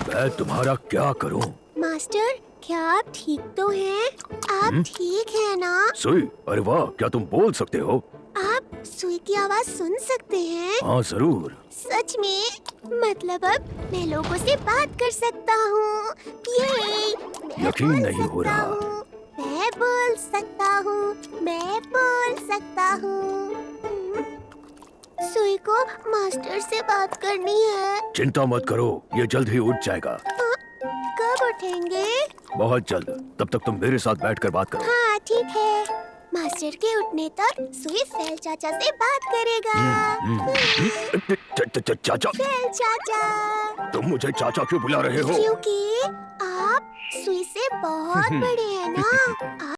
मैं तुम्हारा क्या करूं? मास्टर, क्या आप ठीक तो हैं? आप ठीक हैं ना? सुई, अरे वाह, क्या तुम बोल सकते हो? आप सुई की आवाज सुन सकते हैं? हाँ जरूर। सच में? मतलब अब मैं लोगों से बात कर सकता हूँ। ये यकीन नहीं हो रहा। मैं बोल सकता हूँ, मैं बोल सकता हूँ। सुई को मास्टर से बात करनी है। चिंता मत करो, ये जल्द ही उठ जाएगा। हाँ, कब उठेंगे? बहुत जल्द। तब तक तुम मेरे साथ बैठकर बात करो। हाँ ठीक है। मास्टर के उठने तक सुई फेल चाचा से बात करेगा। चाचा, फेल चाचा। तुम मुझे चाचा क्यों बुला रहे हो? क्योंकि आप सुई से बहुत बड़े हैं ना।